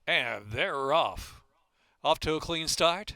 And they're off. Off to a clean start.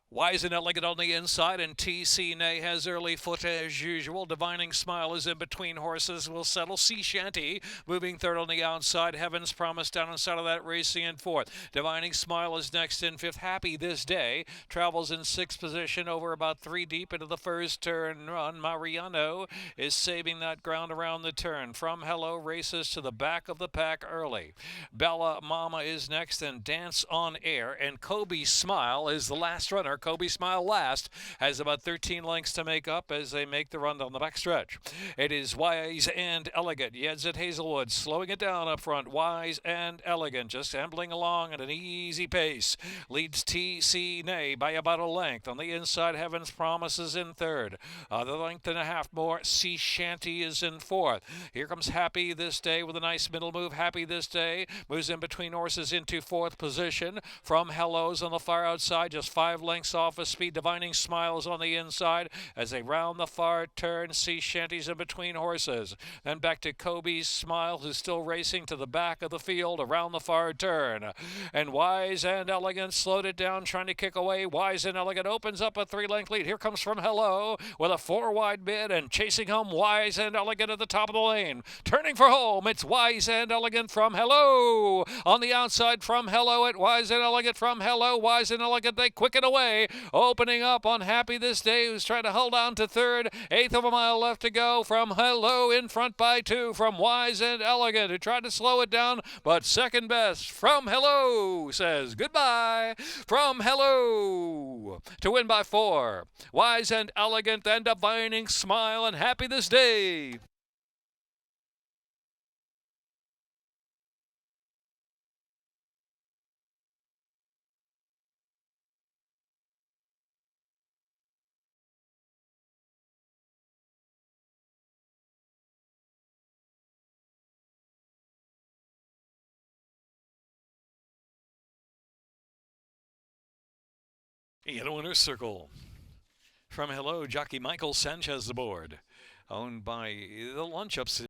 Wise and Elegant on the inside, and T.C. Nay has early foot as usual. Divining Smile is in between horses. Will settle. Sea Shanty moving third on the outside. Heaven's Promise down inside of that, racing in fourth. Divining Smile is next in fifth. Happy This Day travels in sixth position over about three deep into the first turn run. Mariano is saving that ground around the turn. From Hello races to the back of the pack early. Bella Mama is next, and Dance on Air, and Kobe Smile is the last runner. Kobe Smile last, has about 13 lengths to make up as they make the run down the back stretch. It is Wise and Elegant. Yeds at Hazelwood, slowing it down up front. Wise and Elegant, just ambling along at an easy pace. Leads T.C. Nay by about a length. On the inside, Heaven's Promise is in third. The length and a half more. Sea Shanty is in fourth. Here comes Happy This Day with a nice middle move. Happy This Day moves in between horses into fourth position. From Hello's on the far outside, just 5 lengths off of speed. Divining Smiles on the inside as they round the far turn. Sea Shanty's in between horses. Then back to Kobe's Smile, who's still racing to the back of the field around the far turn. And Wise and Elegant slowed it down, trying to kick away. Wise and Elegant opens up a 3-length lead. Here comes From Hello with a 4-wide bid, and chasing home Wise and Elegant at the top of the lane. Turning for home, it's Wise and Elegant. From Hello on the outside. From Hello at Wise and Elegant. From Hello, Wise and Elegant, they quicken away. Opening up on Happy This Day, who's trying to hold on to third. Eighth of a mile left to go. From Hello in front by 2 from Wise and Elegant, who tried to slow it down, but second best. From Hello says goodbye. From Hello to win by 4. Wise and Elegant, and Divining Smile, and Happy This Day. In the winner's circle. From Hello, jockey Michael Sanchez aboard. Owned by the Lunch Ups.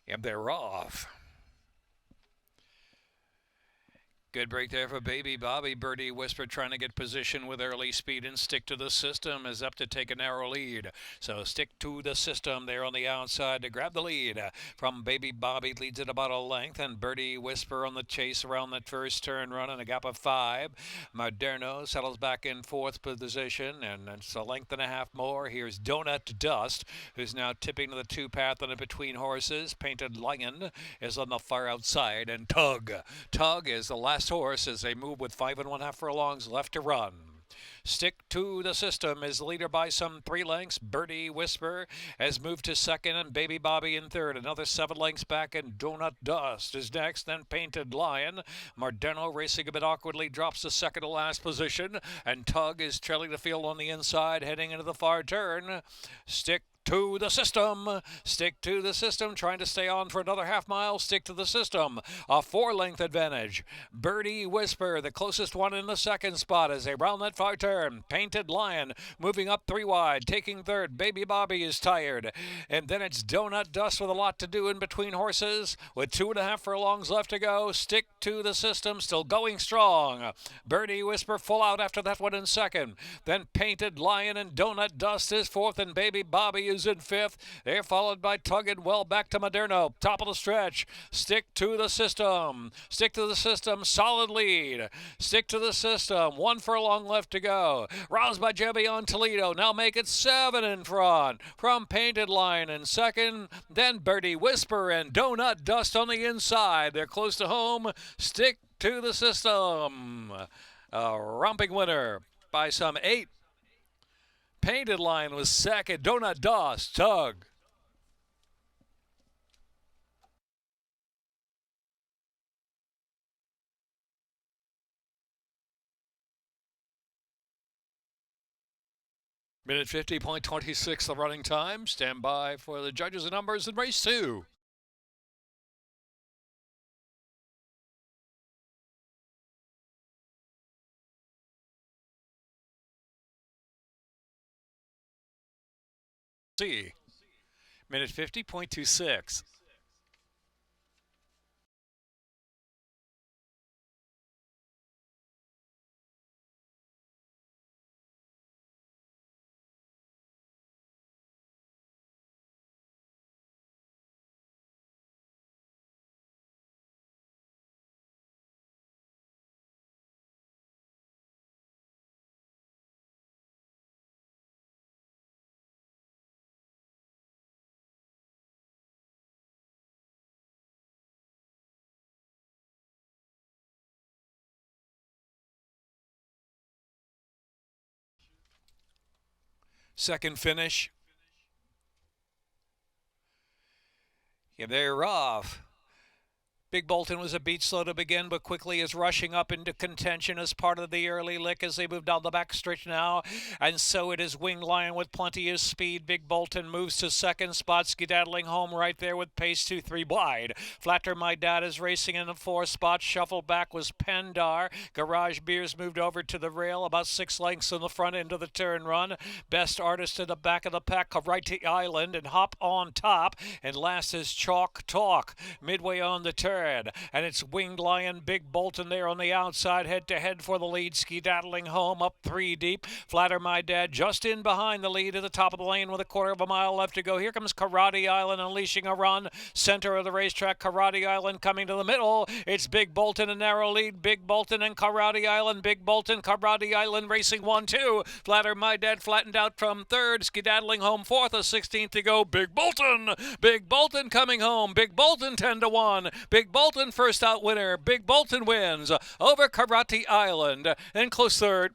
And they're off. Good break there for Baby Bobby. Birdie Whisper trying to get position with early speed, and Stick to the System is up to take a narrow lead. So Stick to the System there on the outside to grab the lead. From Baby Bobby leads it about a length, and Birdie Whisper on the chase around that first turn run in a gap of 5. Moderno settles back in fourth position, and it's a length and a half more. Here's Donut Dust, who's now tipping to the 2-path and in between horses. Painted Lion is on the far outside, and Tug is the last horse as they move with 5 1/2 furlongs left to run. Stick to the System is leader by some 3 lengths. Birdie Whisper has moved to second, and Baby Bobby in third. Another 7 lengths back, and Donut Dust is next. Then Painted Lion. Mardeno racing a bit awkwardly drops to second to last position, and Tug is trailing the field on the inside, heading into the far turn. Stick to the System. Stick to the System, trying to stay on for another half mile. Stick to the System. A 4-length advantage. Birdie Whisper, the closest one in the second spot as they round that far turn. Painted Lion moving up 3 wide, taking third. Baby Bobby is tired. And then it's Donut Dust with a lot to do in between horses. With 2 1/2 furlongs left to go. Stick to the System, still going strong. Birdie Whisper full out after that one in second. Then Painted Lion and Donut Dust is fourth, and Baby Bobby is in fifth. They're followed by Tug and Well back to Moderno. Top of the stretch. Stick to the System. Stick to the System. Solid lead. Stick to the System. 1 furlong left to go. Roused by Jebion Toledo. Now make it 7 in front. From Painted Lion in second. Then Birdie Whisper and Donut Dust on the inside. They're close to home. Stick to the System. A romping winner by some 8. Painted Lion was second. Donut Dust, Tug. Minute 50.26 the running time. Stand by for the judges and numbers in race 2. C. Minute 50.26. Second finish. Yeah, they're off. Big Bolton was a beat slow to begin, but quickly is rushing up into contention as part of the early lick as they move down the backstretch now. And so it is Winged Lion with plenty of speed. Big Bolton moves to second spot, skedaddling home right there with pace 2-3 wide. Flatter My Dad is racing in the 4th spot. Shuffle back was Pendar. Garage Beers moved over to the rail, about 6 lengths in the front end of the turn run. Best Artist in the back of the pack, Karate Island, and Hop on top. And last is Chalk Talk, midway on the turn. And it's Winged Lion, Big Bolton there on the outside, head-to-head for the lead, skedaddling home up 3 deep. Flatter My Dad just in behind the lead at the top of the lane with a quarter of a mile left to go. Here comes Karate Island unleashing a run. Center of the racetrack, Karate Island coming to the middle. It's Big Bolton, a narrow lead. Big Bolton and Karate Island. Big Bolton, Karate Island racing 1-2. Flatter My Dad flattened out from 3rd, skedaddling home 4th, a 16th to go. Big Bolton coming home. Big Bolton 10-1. Big Bolton first out winner. Big Bolton wins over Karate Island. And close third.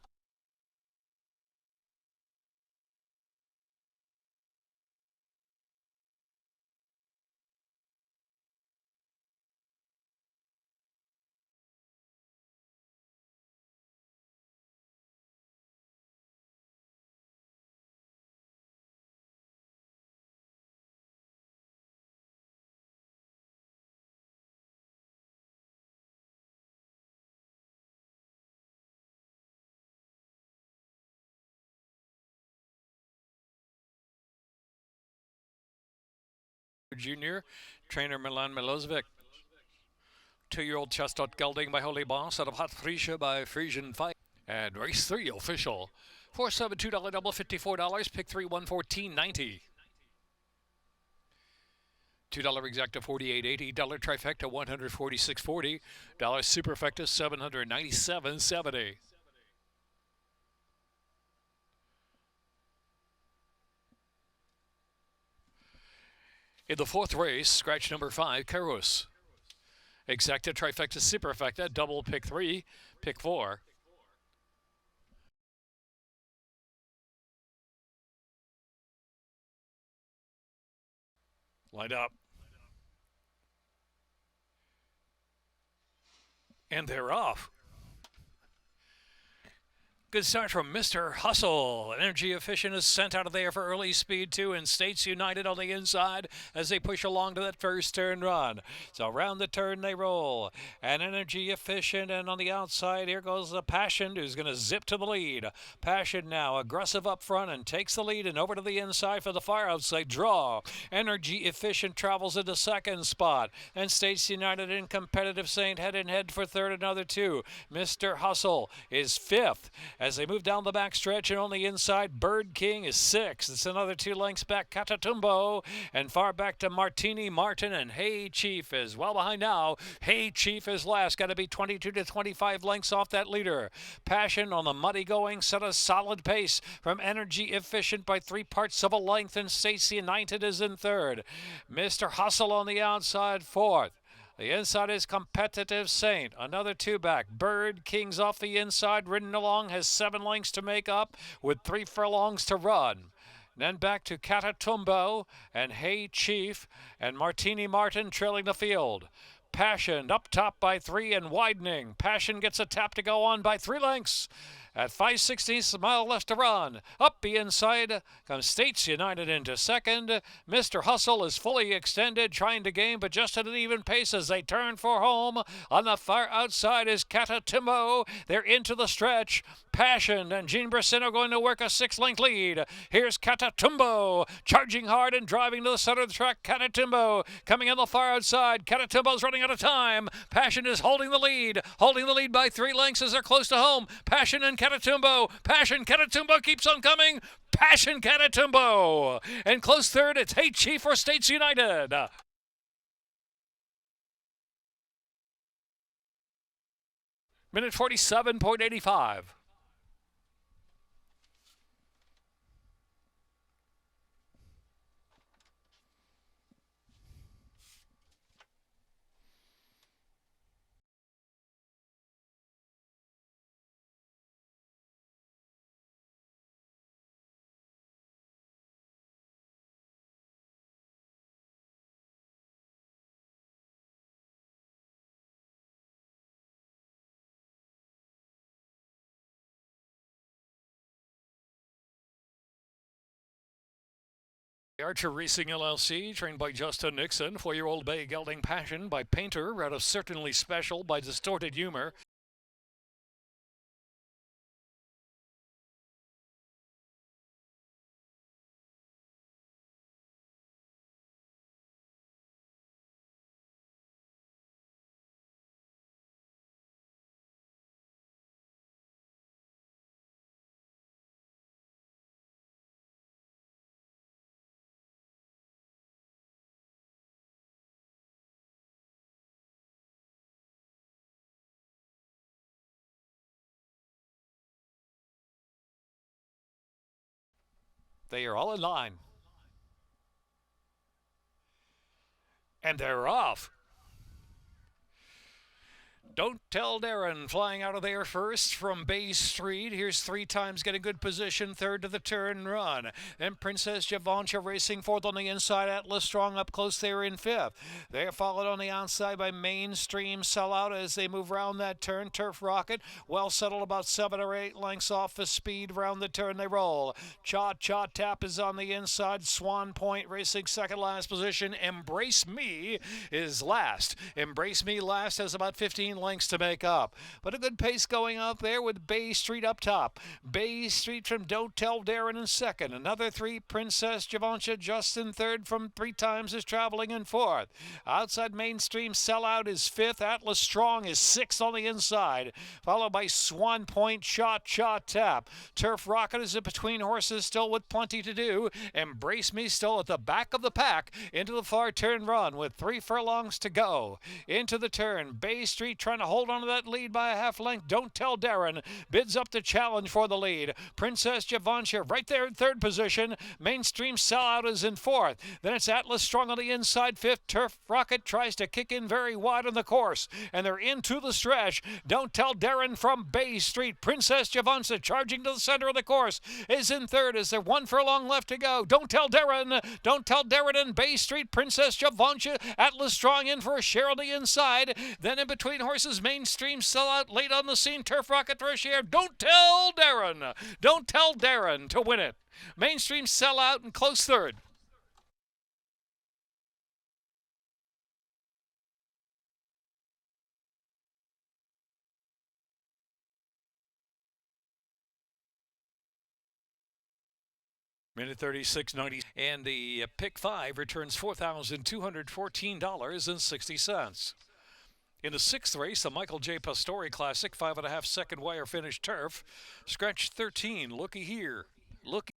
Junior, trainer Milan Milosevic. 2-year-old Chestnut Gelding by Holy Boss out of Hot Friesche by Frisian Fight. And race 3 official. 4-7 $2 double, $54. Pick 3 $114.90. $2 exacta $48.80. $1 trifecta $146.40. $1 superfecta $797.70. In the 4th race, scratch number 5, Karus. Exacta, trifecta, superfecta, double pick 3, pick 4. Lined up. And they're off. Good start from Mr. Hustle. Energy Efficient is sent out of there for early speed 2, and States United on the inside as they push along to that first turn run. So around the turn they roll. And Energy Efficient, and on the outside here goes the Passion, who's going to zip to the lead. Passion now aggressive up front and takes the lead, and over to the inside for the far outside draw. Energy Efficient travels into second spot, and States United and Competitive Saint head in head for third, another 2. Mr. Hustle is 5th. As they move down the back stretch, and on the inside, Bird King is 6th. It's another 2 lengths back, Catatumbo, and far back to Martini Martin, and Hey Chief is well behind now. Hey Chief is last, got to be 22 to 25 lengths off that leader. Passion on the muddy going set a solid pace from Energy Efficient by 3 parts of a length, and States United is in third. Mr. Hustle on the outside, 4th. The inside is Competitive Saint. Another 2 back. Bird King's off the inside, ridden along, has 7 lengths to make up with 3 furlongs to run. Then back to Catatumbo and Hey Chief and Martini Martin trailing the field. Passion up top by 3 and widening. Passion gets a tap to go on by 3 lengths. At 5/16ths, a mile left to run. Up the inside comes States United into second. Mr. Hustle is fully extended, trying to gain, but just at an even pace as they turn for home. On the far outside is Catatimbo. They're into the stretch. Passion and Gene Brasino going to work a 6-length lead. Here's Catatumbo charging hard and driving to the center of the track. Catatumbo coming on the far outside. Catatumbo's running out of time. Passion is holding the lead by 3 lengths as they're close to home. Passion and Catatumbo. Passion, Catatumbo keeps on coming. Passion, Catatumbo. And close third, it's Hey Chief for States United. Minute 47.85. Archer Racing LLC, trained by Justin Nixon. 4-year-old bay gelding Passion by Painter, out of Certainly Special by Distorted Humor. They are all in line. And they're off. Don't Tell Darren flying out of there first from Bay Street. Here's 3 times getting good position, third to the turn run. Then Princess Javancha racing fourth on the inside. Atlas Strong up close there in fifth. They're followed on the outside by Mainstream Sellout as they move around that turn. Turf Rocket well settled about 7 or 8 lengths off the speed. Round the turn they roll. Cha Cha Tap is on the inside. Swan Point racing second last position. Embrace Me is last. Embrace Me last has about 15 lengths to make up. But a good pace going out there with Bay Street up top. Bay Street from Don't Tell Darren in second. Another 3, Princess Javancha just in third from 3 times is traveling in fourth. Outside Mainstream Sellout is fifth. Atlas Strong is sixth on the inside. Followed by Swan Point, Cha Cha Tap. Turf Rocket is in between horses still with plenty to do. Embrace Me still at the back of the pack into the far turn run with 3 furlongs to go. Into the turn. Bay Street trying to hold on to that lead by a half length. Don't Tell Darren bids up the challenge for the lead. Princess Javancha right there in third position. Mainstream Sellout is in fourth. Then it's Atlas Strong on the inside fifth. Turf Rocket tries to kick in very wide on the course, and they're into the stretch. Don't Tell Darren from Bay Street. Princess Javancha charging to the center of the course is in third. Is there 1 furlong left to go? Don't Tell Darren. Don't Tell Darren and Bay Street. Princess Javancha. Atlas Strong in for a share on the inside. Then in between horses, Mainstream Sellout late on the scene. Turf Rocket for a share. Don't Tell Darren. Don't Tell Darren to win it. Mainstream Sellout in close third. Minute 36.90, and the pick 5 returns $4,214.60. In the 6th race, the Michael J. Pastore Classic, 5.5 second wire finish turf. Scratch 13, looky here. Look.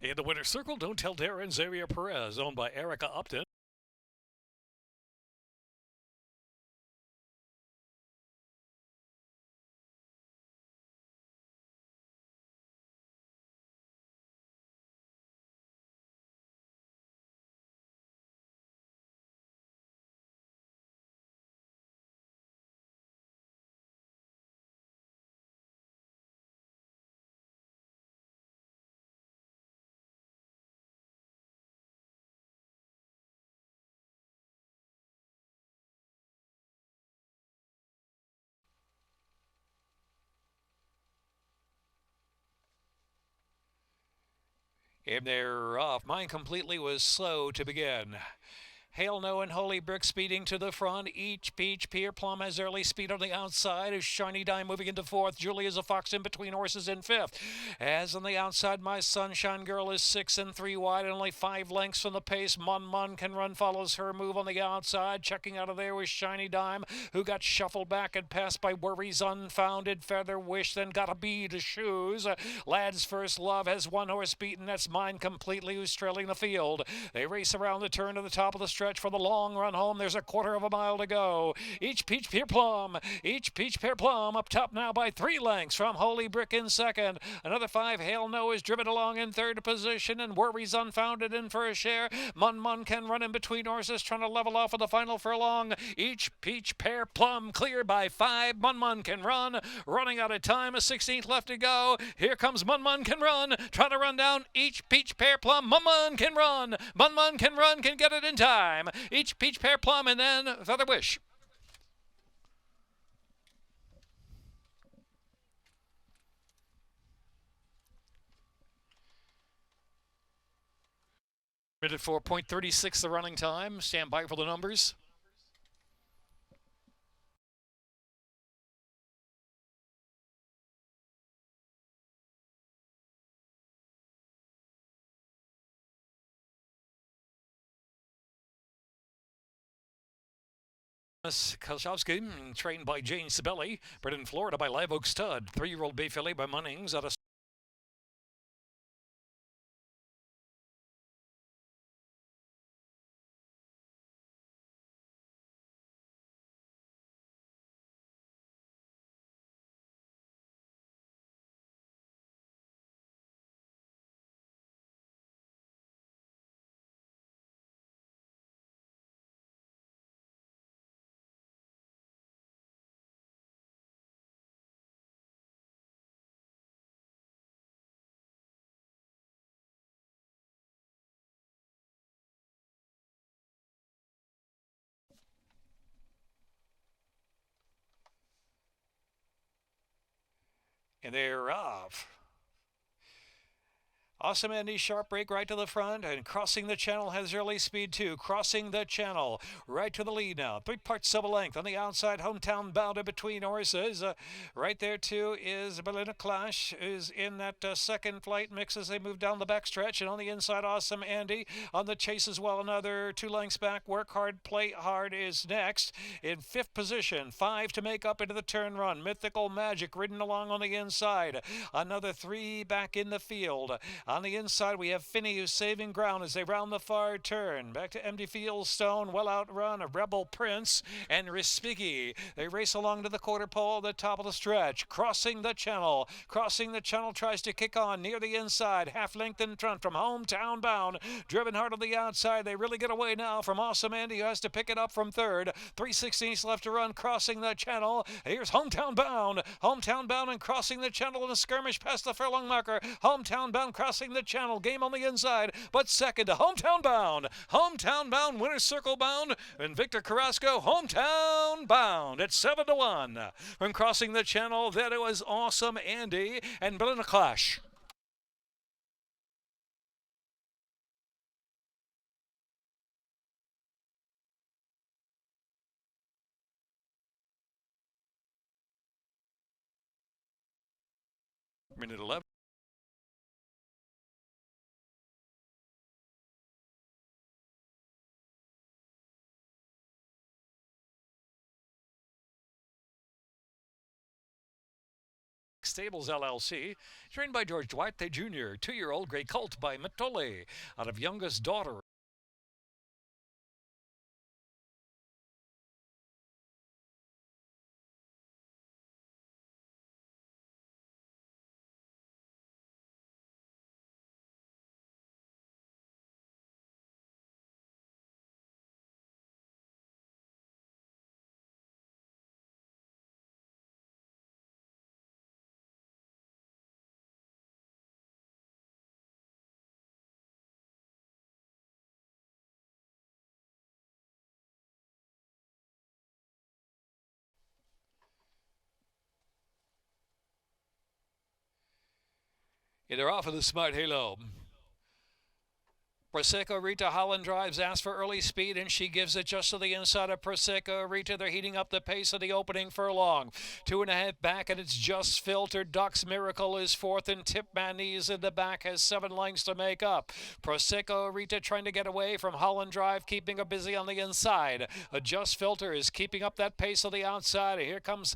In the winner's circle, Don't Tell Darren, Xavier Perez, owned by Erica Upton. And they're off. Mine Completely was slow to begin. Hail No and Holy Brick speeding to the front. Each Peach Pear Plum has early speed on the outside. As Shiny Dime moving into fourth. Julia's a Fox in between horses in fifth. As on the outside, My Sunshine Girl is 6 and 3 wide and only 5 lengths from the pace. Mun Can Run follows her move on the outside. Checking out of there was Shiny Dime, who got shuffled back and passed by Worries Unfounded. Feather Wish then got a bead to shoes. Lad's First Love has one horse beaten. That's Mine Completely, who's trailing the field. They race around the turn to the top of the stretch for the long run home. There's a quarter of a mile to go. Each Peach Pear Plum up top now by 3 lengths from Holy Brick in second. Another 5, Hail No, is driven along in third position, and Worries Unfounded in for a share. Mun Can Run in between horses, trying to level off of the final furlong. Each Peach Pear Plum cleared by 5. Mun Can Run running out of time. A 16th left to go. Here comes Mun Can Run, trying to run down Each Peach Pear Plum. Mun Can Run. Mun Can Run can get it in time. Each Peach Pear Plum, and then Feather Wish. Minute 4.36 the running time. Stand by for the numbers. Kozlowski, trained by Jane Sibeli, bred in Florida by Live Oak Stud. 3-year-old bay filly by Munnings out of and they're off. Awesome Andy, sharp break right to the front, and Crossing the Channel has early speed too. Crossing the Channel right to the lead now. 3 parts of a length on the outside. Hometown Bound in between horses. Right there too is Belinda Clash, is in that second flight mix as they move down the back stretch. And on the inside, Awesome Andy on the chase as well. Another 2 lengths back. Work Hard, Play Hard is next. In 5th position, 5 to make up into the turn run. Mythical Magic ridden along on the inside. Another 3 back in the field. On the inside, we have Finney, who's saving ground as they round the far turn. Back to Empty Fieldstone, well outrun, a Rebel Prince, and Respiggy. They race along to the quarter pole at the top of the stretch. Crossing the Channel. Crossing the Channel tries to kick on near the inside. Half length in front from Hometown Bound. Driven hard on the outside. They really get away now from Awesome Andy, who has to pick it up from third. 3/16 left to run. Crossing the Channel. Here's Hometown Bound. Hometown Bound and Crossing the Channel in a skirmish past the furlong marker. Hometown Bound crossing the Channel, game on the inside, but second to Hometown Bound. Hometown Bound, Winner's Circle Bound, and Victor Carrasco, Hometown Bound at 7-1. From Crossing the Channel, that it was Awesome Andy and Belinda Clash. Minute 11. Stables LLC, trained by George Duarte Jr., 2-year-old Grey Colt by Matole, out of Youngest Daughter. Yeah, they're off of the Smart Halo. Prosecco Rita Holland drives, asks for early speed, and she gives it just to the inside of Prosecco Rita. They're heating up the pace of the opening furlong. 2.5 back, and it's Just Filtered. Duck's Miracle is fourth, and Tip Manese in the back has 7 lengths to make up. Prosecco Rita trying to get away from Holland Drive, keeping her busy on the inside. A Just Filter is keeping up that pace on the outside. Here comes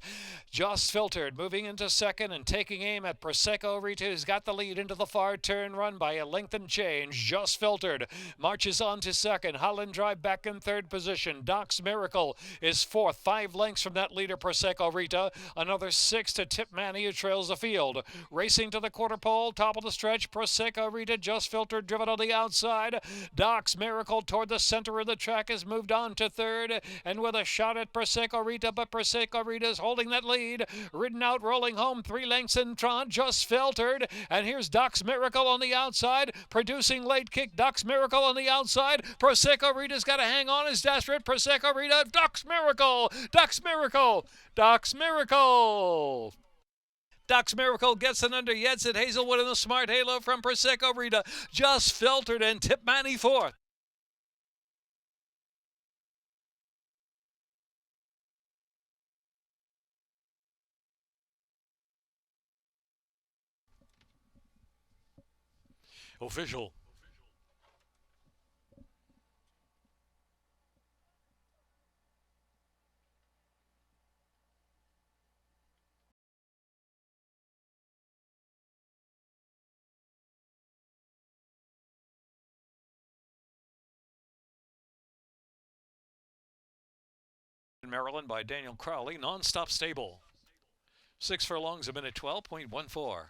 Just Filtered, moving into second and taking aim at Prosecco Rita, who's got the lead into the far turn, run by a length and change. Just Filtered marches on to second. Holland Drive back in third position. Doc's Miracle is fourth, 5 lengths from that leader Prosecco Rita. Another 6 to Tip Manny, who trails the field. Racing to the quarter pole, top of the stretch, Prosecco Rita, Just Filtered, driven on the outside. Doc's Miracle toward the center of the track has moved on to third, and with a shot at Prosecco Rita, but Prosecco Rita is holding that lead. Ridden out, rolling home, 3 lengths in front, Just Filtered, and here's Doc's Miracle on the outside, producing late kick. Doc's Miracle on the outside. Prosecco Rita's got to hang on, is desperate. Prosecco Rita, Doc's Miracle, Doc's Miracle, Doc's Miracle. Doc's Miracle gets it under Yedson Hazelwood in the smart halo from Prosecco Rita. Just Filtered and Tip Manny fourth. Official. Maryland by Daniel Crowley, non-stop stable. 6 furlongs, a minute 12.14.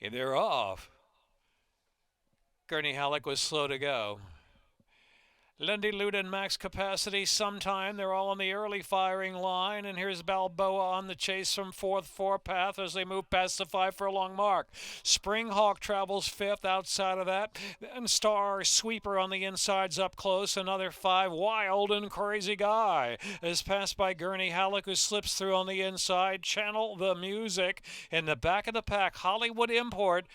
And they're off. Gurney Halleck was slow to go. Lindy Luden max capacity sometime. They're all on the early firing line. And here's Balboa on the chase from fourth, 4 path as they move past the 5 furlong mark. Springhawk travels fifth outside of that. And Star Sweeper on the insides up close. Another 5. Wild and Crazy Guy is passed by Gurney Halleck, who slips through on the inside. Channel the Music in the back of the pack. Hollywood Import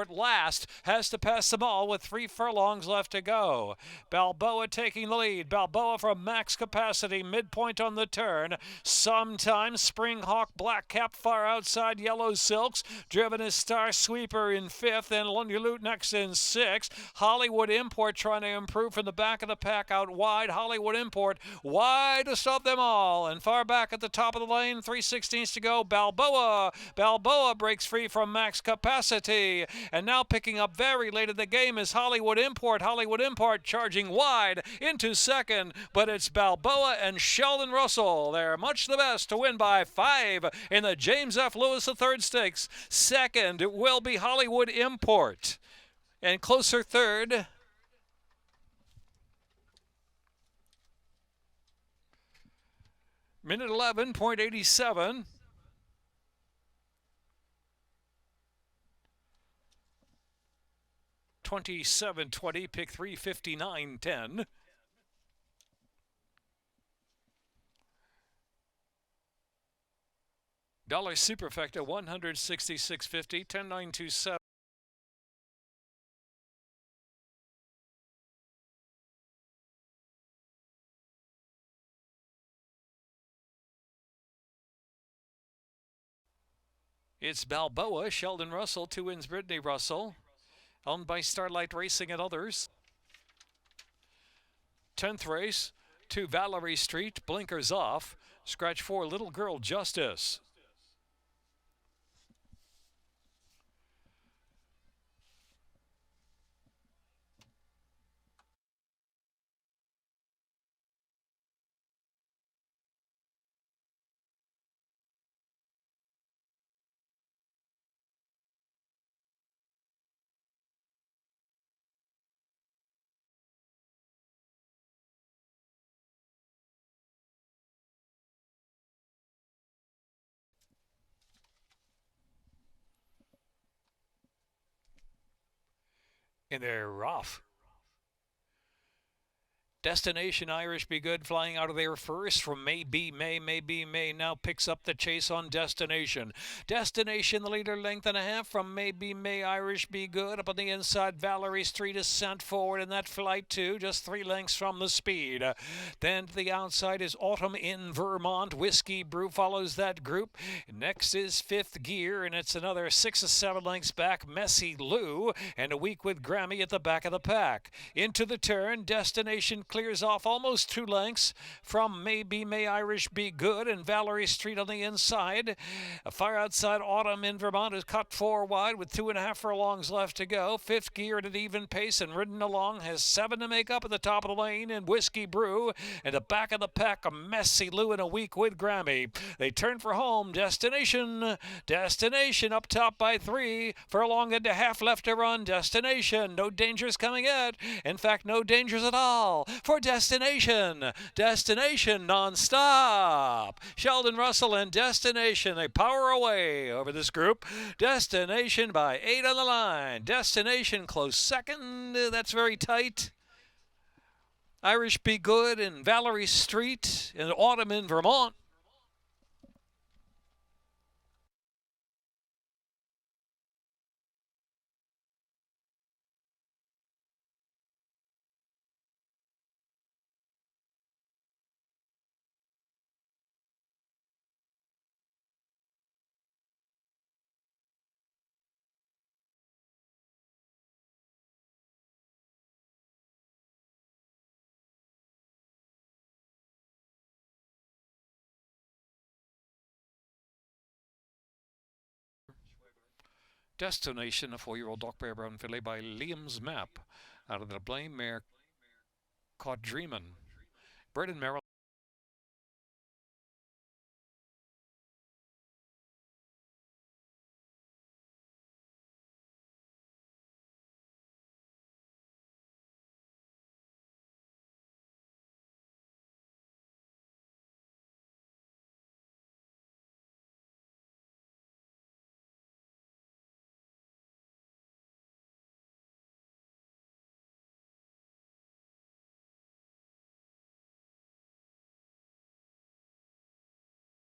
last, has to pass them all with 3 furlongs left to go. Balboa taking the lead. Balboa from max capacity, midpoint on the turn. Sometimes Springhawk, Black Cap far outside, Yellow Silks. Driven is Star Sweeper in 5th, and Lundy Loot next in 6th. Hollywood Import trying to improve from the back of the pack out wide. Hollywood Import wide to stop them all. And far back at the top of the lane, 3/16 to go. Balboa breaks free from max capacity. And now picking up very late in the game is Hollywood Import. Hollywood Import charging wide into second, but it's Balboa and Sheldon Russell. They're much the best to win by 5 in the James F. Lewis III Stakes. Second will be Hollywood Import. And closer third, minute 11.87. 27.20, pick 359.10. Dollar Superfecta 166.50, 10.927. It's Balboa, Sheldon Russell, 2 wins Brittany Russell. Owned by Starlight Racing and others. 10th race, to Valerie Street, blinkers off. Scratch 4, Little Girl Justice. And they're off. Destination Irish Be Good flying out of there first from May Be May now picks up the chase on Destination. Destination the leader length and a half from May Be Irish Be Good. Up on the inside Valerie Street is sent forward in that flight too, just 3 lengths from the speed. Then to the outside is Autumn in Vermont. Whiskey Brew follows that group. Next is Fifth Gear, and it's another 6 or 7 lengths back Messy Lou, and a week with Grammy at the back of the pack. Into the turn, Destination clears off almost 2 lengths from May Irish Be Good, and Valerie Street on the inside. Far outside Autumn in Vermont is cut 4 wide with 2.5 furlongs left to go. Fifth Gear at an even pace and ridden along has 7 to make up at the top of the lane in Whiskey Brew, and the back of the pack a Messy Lou in a week with Grammy. They turn for home. Destination up top by 3 furlong and a half left to run. Destination, no dangers coming yet. In fact, no dangers at all for Destination non-stop. Sheldon Russell and Destination, they power away over this group. Destination by 8 on the line. Destination close second. That's very tight. Irish Be Good and Valerie Street in Autumn in Vermont. Destination, a 4-year-old Doc Bear Brown filly by Liam's Map out of the Blame Mare caught Dreamin'. Bred in Maryland.